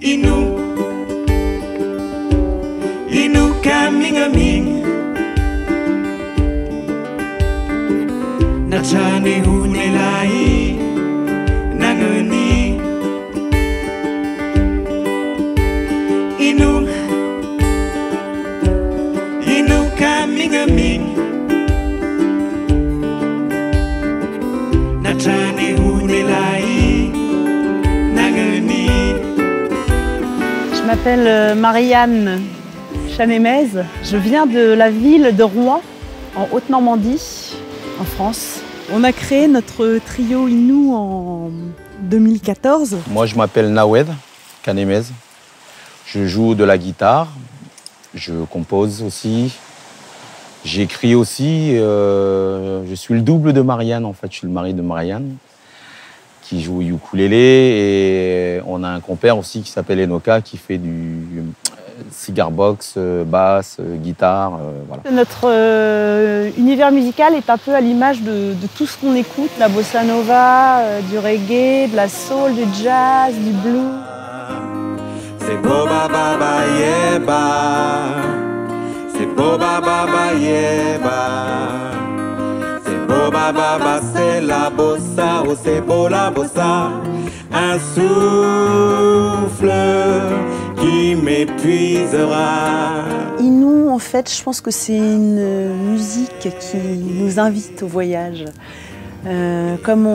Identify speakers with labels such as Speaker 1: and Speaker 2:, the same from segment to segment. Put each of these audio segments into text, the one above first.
Speaker 1: Inu kamingaming Nachane hunelai nanguni Inu kamingaming Nachane hunelai nanguni.
Speaker 2: Je m'appelle Marianne Chanémez. Je viens de la ville de Rouen, en Haute-Normandie, en France. On a créé notre trio Inu en 2014.
Speaker 3: Moi, je m'appelle Nawed Chanémez. Je joue de la guitare, je compose aussi, j'écris aussi. Je suis le double de Marianne, en fait. Je suis le mari de Marianne, qui joue au ukulélé. Et on a un compère aussi qui s'appelle Enoka, qui fait du cigar box, basse, guitare, voilà.
Speaker 2: Notre univers musical est un peu à l'image de tout ce qu'on écoute, la bossa nova, du reggae, de la soul, du jazz, du blues.
Speaker 1: C'est beau baba ba yeba, c'est beau baba ba yeba, c'est beau baba ba c'est la bossa, oh c'est beau la bossa, un souffle qui m'épuisera.
Speaker 2: Inu, en fait, je pense que c'est une musique qui nous invite au voyage. Comme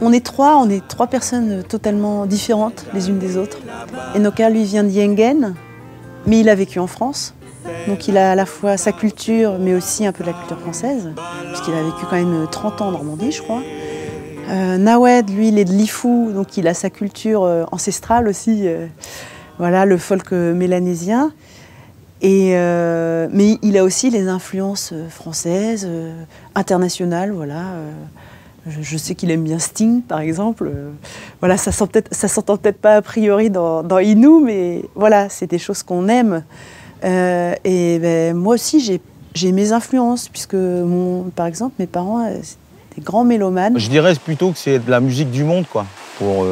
Speaker 2: on est trois personnes totalement différentes les unes des autres. Enoka, lui, vient de Yengen, mais il a vécu en France. Donc il a à la fois sa culture, mais aussi un peu de la culture française, puisqu'il a vécu quand même 30 ans en Normandie, je crois. Nawed, lui, il est de Lifou, donc il a sa culture ancestrale aussi, voilà, le folk mélanésien. Mais il a aussi les influences françaises, internationales, voilà. Je sais qu'il aime bien Sting, par exemple. Voilà, ça s'entend peut-être pas a priori dans Inu, mais voilà, c'est des choses qu'on aime. Moi aussi, j'ai mes influences, puisque, par exemple, mes parents, des grands mélomanes.
Speaker 3: Je dirais plutôt que c'est de la musique du monde, quoi, pour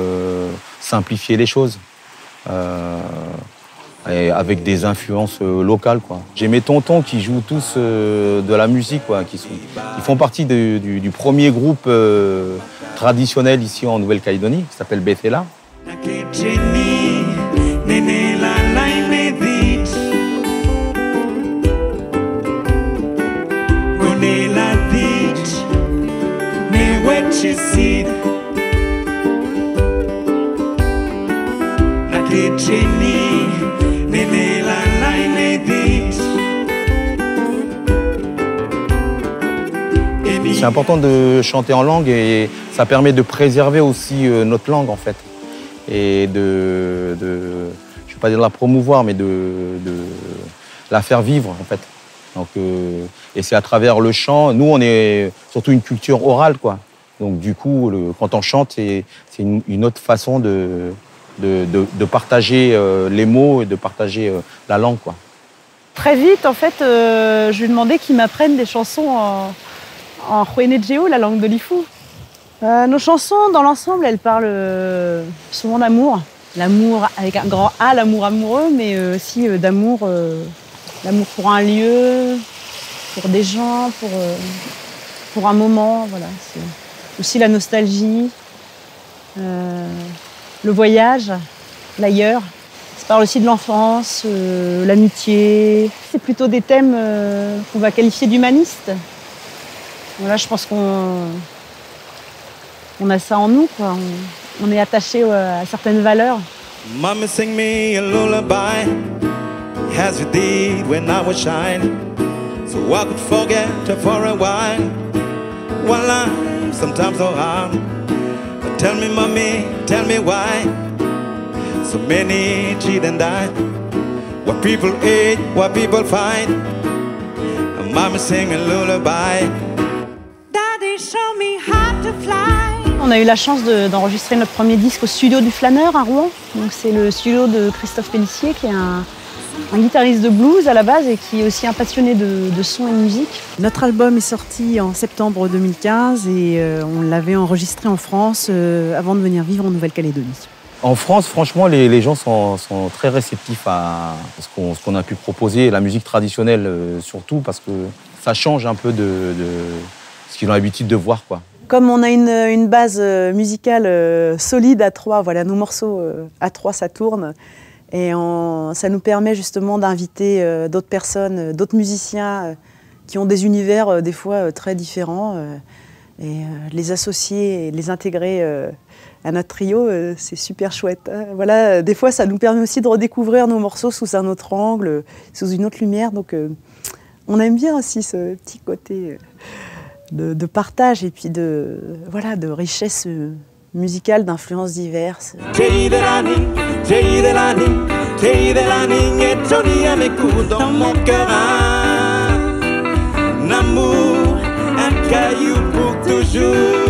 Speaker 3: simplifier les choses. Et avec des influences locales, quoi. J'ai mes tontons qui jouent tous de la musique, quoi, ils font partie du premier groupe traditionnel ici en Nouvelle-Calédonie, qui s'appelle Bethela. C'est important de chanter en langue et ça permet de préserver aussi notre langue, en fait. Et je ne vais pas dire de la promouvoir, mais de la faire vivre, en fait. Donc, et c'est à travers le chant. Nous, on est surtout une culture orale, quoi. Donc, du coup, quand on chante, c'est une autre façon de partager les mots et de partager la langue, quoi.
Speaker 2: Très vite, en fait, je lui ai demandé qu'il m'apprenne des chansons en Huenejeo, la langue de Lifou. Nos chansons, dans l'ensemble, elles parlent souvent d'amour. L'amour avec un grand A, l'amour amoureux, mais aussi d'amour, l'amour pour un lieu, pour des gens, pour un moment. Voilà. C'est aussi la nostalgie, le voyage, l'ailleurs. Ça parle aussi de l'enfance, l'amitié. C'est plutôt des thèmes qu'on va qualifier d'humanistes. Voilà, je pense qu'on a ça en nous, quoi. On est attaché à certaines valeurs.
Speaker 1: Mama sing me a lullaby as you did when I was shy, so I could forget her for a while. While I'm sometimes so hard, but tell me, mommy, tell me why so many cheat and die. What people hate, what people fight. And mama sing me a lullaby. Daddy show me how to fly.
Speaker 2: On a eu la chance d'enregistrer notre premier disque au studio du Flâneur à Rouen. C'est le studio de Christophe Pellissier, qui est un guitariste de blues à la base et qui est aussi un passionné de son et de musique. Notre album est sorti en septembre 2015 et on l'avait enregistré en France avant de venir vivre en Nouvelle-Calédonie.
Speaker 3: En France, franchement, les gens sont très réceptifs à ce qu'on a pu proposer, la musique traditionnelle surtout, parce que ça change un peu de ce qu'ils ont l'habitude de voir, quoi.
Speaker 2: Comme on a une base musicale solide à trois, voilà, nos morceaux à trois, ça tourne. Et ça nous permet justement d'inviter d'autres personnes, d'autres musiciens qui ont des univers des fois très différents. Et les associer et les intégrer à notre trio, c'est super chouette. Voilà, des fois, ça nous permet aussi de redécouvrir nos morceaux sous un autre angle, sous une autre lumière. Donc, on aime bien aussi ce petit côté de partage et puis de richesse musicale, d'influences diverses.
Speaker 1: Dans mon cœur, un amour, un caillou pour toujours.